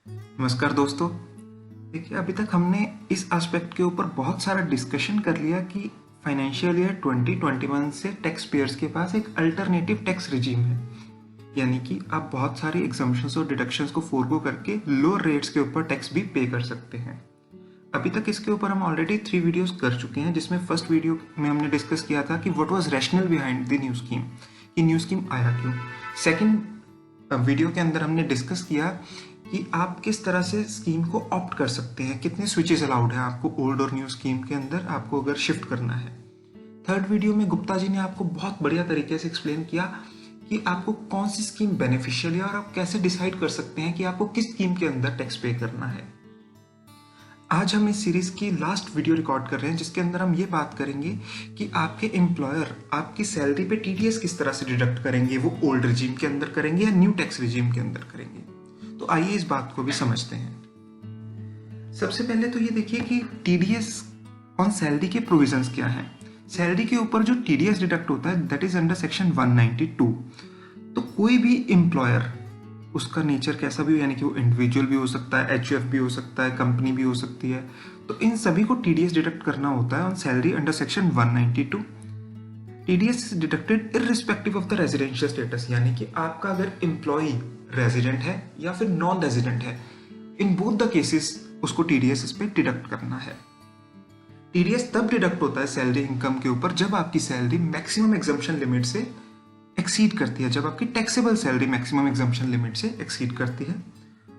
नमस्कार दोस्तों। देखिए, अभी तक हमने इस एस्पेक्ट के ऊपर बहुत सारा डिस्कशन कर लिया कि फाइनेंशियल ईयर 2021 से टैक्स पेयर्स के पास एक अल्टरनेटिव टैक्स रिजीम है, यानी कि आप बहुत सारी एग्जम्पशंस और डिडक्शंस को फोरगो करके लोअर रेट्स के ऊपर टैक्स भी पे कर सकते हैं। अभी तक इसके ऊपर हम ऑलरेडी 3 वीडियोस कर चुके हैं, जिसमें फर्स्ट वीडियो में हमने डिस्कस किया था कि what was rational behind the new scheme, कि न्यू स्कीम आया क्यों। सेकंड वीडियो के अंदर हमने डिस्कस किया कि आप किस तरह से स्कीम को ऑप्ट कर सकते हैं, कितने स्विचेस अलाउड है आपको ओल्ड और न्यू स्कीम के अंदर आपको अगर शिफ्ट करना है। थर्ड वीडियो में गुप्ता जी ने आपको बहुत बढ़िया तरीके से एक्सप्लेन किया कि आपको कौन सी स्कीम बेनिफिशियल है और आप कैसे डिसाइड कर सकते हैं कि आपको किस स्कीम के अंदर टैक्स पे करना है। आज हम इस सीरीज की लास्ट वीडियो रिकॉर्ड कर रहे हैं, जिसके अंदर हम ये बात करेंगे कि आपके एम्प्लॉयर आपकी सैलरी पे टीडीएस किस तरह से डिडक्ट करेंगे, वो ओल्ड रिजीम के अंदर करेंगे या न्यू टैक्स रिजीम के अंदर करेंगे। तो आइए इस बात को भी समझते हैं। सबसे पहले तो ये देखिए कि टीडीएस ऑन सैलरी के प्रोविजंस क्या हैं। सैलरी के ऊपर जो टीडीएस डिडक्ट होता है दैट इज अंडर सेक्शन 192। तो कोई भी एम्प्लॉयर, उसका नेचर कैसा भी हो, यानी कि वो इंडिविजुअल भी हो सकता है, एचयूएफ भी हो सकता है, कंपनी भी हो सकती है, तो इन सभी को टीडीएस डिडक्ट करना होता है on salary under section 192। TDS is deducted irrespective of the residential status, यानी कि आपका अगर एम्प्लॉई रेजिडेंट है या फिर नॉन रेजिडेंट है, इन बोथ द केसेस उसको टीडीएस इस पे डिडक्ट करना है। टीडीएस तब डिडक्ट होता है सैलरी इनकम के ऊपर जब आपकी सैलरी मैक्सिमम एग्जम्पशन लिमिट से एक्सीड करती है, जब आपकी taxable salary maximum exemption limit से एक्सीड करती है।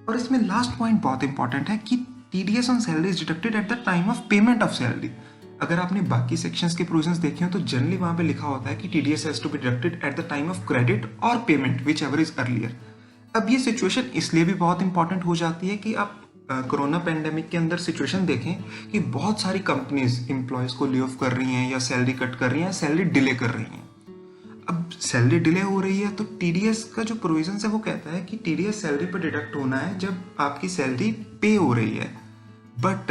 और इसमें लास्ट पॉइंट बहुत इंपॉर्टेंट है कि TDS on salary is deducted at the time of payment of salary. अगर आपने बाकी सेक्शंस के प्रोविजंस देखे हो तो जनरली वहां पे लिखा होता है कि TDS has to be deducted at the time of credit और payment, whichever is earlier. अब ये सिचुएशन इसलिए भी बहुत इंपॉर्टेंट हो जाती है कि आप कोरोना पेंडेमिक के अंदर सिचुएशन देखें कि बहुत सारी कंपनीज एम्प्लॉयज को ले ऑफ कर रही हैं या सैलरी कट कर रही हैं, सैलरी डिले कर रही हैं। अब सैलरी डिले हो रही है तो टीडीएस का जो प्रोविजन है वो कहता है कि टीडीएस सैलरी पर डिडक्ट होना है जब आपकी सैलरी पे हो रही है, बट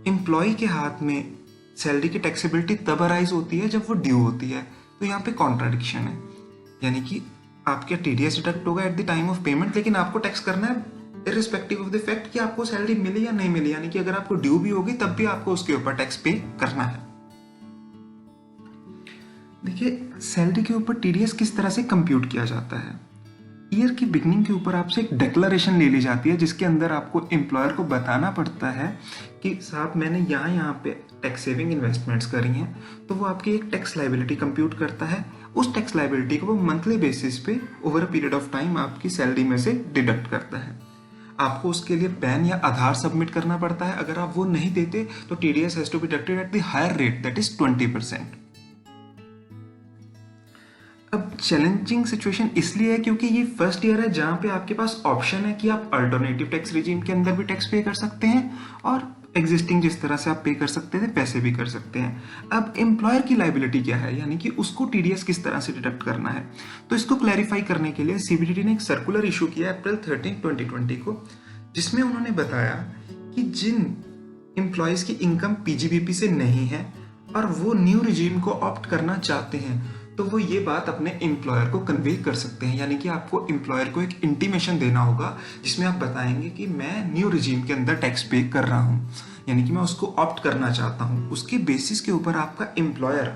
एम्प्लॉय के हाथ में सैलरी की टैक्सेबिलिटी तब अराइज होती है जब वो ड्यू होती है। तो यहाँ पे कॉन्ट्राडिक्शन है, यानी कि आपका टीडीएस डिडक्ट होगा eight the time of payment, लेकिन आपको टैक्स करना है इररिस्पेक्टिव ऑफ द फैक्ट कि आपको सैलरी मिली या नहीं मिली, यानी कि अगर आपको ड्यू भी होगी तब भी आपको उसके ऊपर टैक्स पे करना है। देखिए, सैलरी के ऊपर टीडीएस किस तरह से कंप्यूट किया जाता है। ईयर की बिगनिंग के ऊपर आपसे एक डिक्लेरेशन ले ली जाती है, जिसके अंदर आपको एम्प्लॉयर को बताना पड़ता है कि साहब मैंने यहाँ पे टैक्स सेविंग इन्वेस्टमेंट्स करी हैं। तो वो आपकी एक टैक्स लाइबिलिटी कंप्यूट करता है। उस टैक्स लाइबिलिटी को वो मंथली बेसिस पे over a period of time आपकी सैलरी में से डिडक्ट करता है। आपको उसके लिए पैन या आधार सबमिट करना पड़ता है। अगर आप वो नहीं देते तो TDS has to be deducted at the higher rate, that is 20%। अब चैलेंजिंग सिचुएशन इसलिए है क्योंकि ये फर्स्ट ईयर है जहां पे आपके पास ऑप्शन है कि आप अल्टरनेटिव टैक्स रिजीम के अंदर भी टैक्स पे कर सकते हैं और एग्जिस्टिंग जिस तरह से आप पे कर सकते थे पैसे भी कर सकते हैं। अब एम्प्लॉयर की लाइबिलिटी क्या है, यानी कि उसको टीडीएस किस तरह से डिडक्ट करना है। तो इसको क्लैरिफाई करने के लिए सीबीडीटी ने एक सर्कुलर इशू किया अप्रैल 13, 2020 को, जिसमें उन्होंने बताया कि जिन एम्प्लॉयज की इनकम पीजीबीपी से नहीं है और वो न्यू रिजीम को ऑप्ट करना चाहते हैं तो वो ये बात अपने एम्प्लॉयर को कन्वे कर सकते हैं, यानी कि आपको एम्प्लॉयर को एक इंटीमेशन देना होगा जिसमें आप बताएंगे कि मैं न्यू रिजीम के अंदर टैक्स पे कर रहा हूँ, यानी कि मैं उसको ऑप्ट करना चाहता हूँ। उसके बेसिस के ऊपर आपका एम्प्लॉयर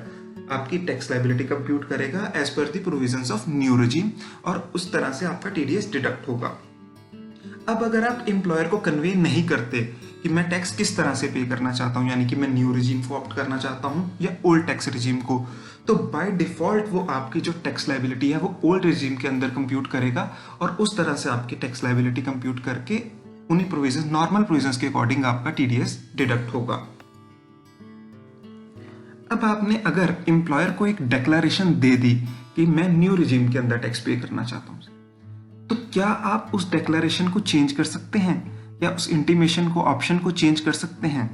आपकी टैक्स लाइबिलिटी कंप्यूट करेगा as per the provisions of new regime और उस तरह से आपका टीडीएस डिडक्ट होगा। अब अगर आप एम्प्लॉयर को कन्वे नहीं करते कि मैं टैक्स किस तरह से पे करना चाहता हूँ, यानी कि मैं न्यू रिजीम को ऑप्ट करना चाहता हूँ या ओल्ड टैक्स रिजीम को, तो बाय डिफॉल्ट वो आपकी जो टैक्स लाइबिलिटी है वो ओल्ड रिजीम के अंदर कंप्यूट करेगा और उस तरह से आपकी टैक्स लाइबिलिटी कंप्यूट करके उन्हीं प्रोविजंस, नॉर्मल प्रोविजंस के अकॉर्डिंग आपका टीडीएस डिडक्ट होगा। अब आपने अगर एम्प्लॉयर को एक डिक्लेरेशन दे दी कि मैं न्यू रिजीम के अंदर टैक्स पे करना चाहता हूँ, तो क्या आप उस डिक्लेरेशन को चेंज कर सकते हैं या उस इंटीमेशन को, ऑप्शन को चेंज कर सकते हैं?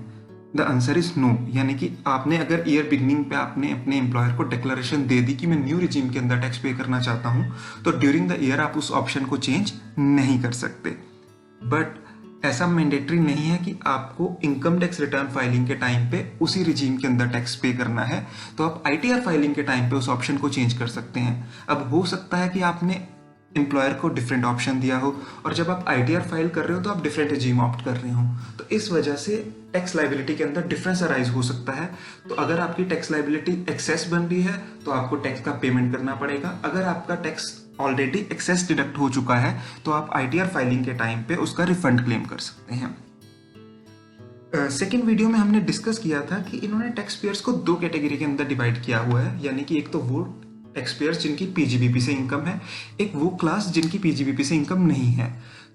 The answer is no. यानी कि आपने अगर ईयर बिगनिंग पे आपने अपने एम्प्लॉयर को डिक्लेरेशन दे दी कि मैं न्यू रिजीम के अंदर टैक्स पे करना चाहता हूं, तो ड्यूरिंग द ईयर आप उस ऑप्शन को चेंज नहीं कर सकते। बट ऐसा मैंडेटरी नहीं है कि आपको इनकम टैक्स रिटर्न फाइलिंग के टाइम पे उसी रिजीम के अंदर टैक्स पे करना है, तो आप आईटीआर फाइलिंग के टाइम पे उस ऑप्शन को चेंज कर सकते हैं। अब हो सकता है कि आपने एम्प्लॉयर को डिफरेंट ऑप्शन दिया हो, और जब आप आईटीआर फाइल कर रहे हो तो आप डिफरेंट रिजीम ऑप्ट कर रहे हो, तो इस वजह से टैक्स लाइबिलिटी के अंदर डिफरेंस अराइज हो सकता है। तो अगर आपकी टैक्स लाइबिलिटी एक्सेस बन रही है तो आपको टैक्स का पेमेंट करना पड़ेगा। अगर आपका टैक्स ऑलरेडी एक्सेस डिडक्ट हो चुका है तो आप आईटीआर फाइलिंग के टाइम पे उसका रिफंड क्लेम कर सकते हैं। सेकेंड वीडियो में हमने डिस्कस किया था कि इन्होंने टैक्स पेयर्स को दो कैटेगरी के अंदर डिवाइड किया हुआ है, यानी कि एक तो वो टैक्स पेयर्स जिनकी पीजीबीपी से इनकम है, एक वो क्लास जिनकी पीजीबीपी से इनकम नहीं है।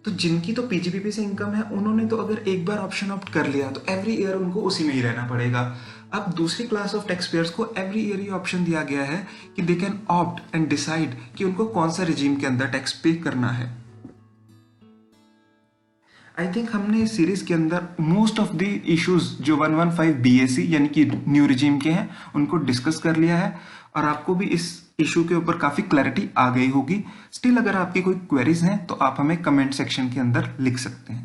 तो जिनकी तो पीजीबीपी से इनकम है उन्होंने तो अगर एक बार ऑप्शन ऑप्ट कर लिया तो एवरी ईयर उनको उसी में ही रहना पड़ेगा। अब दूसरी क्लास ऑफ टैक्स पेयर्स को एवरी ईयर ये ऑप्शन दिया गया है कि they can opt and decide कि उनको कौन सा रिजीम के अंदर टैक्स पे करना है। आई थिंक हमने इस सीरीज के अंदर मोस्ट ऑफ द इश्यूज जो 115 बीएसी यानी कि न्यू रिजीम के हैं उनको डिस्कस कर लिया है, और आपको भी इस इशू के ऊपर काफ़ी क्लैरिटी आ गई होगी। स्टिल अगर आपकी कोई क्वेरीज हैं तो आप हमें कमेंट सेक्शन के अंदर लिख सकते हैं।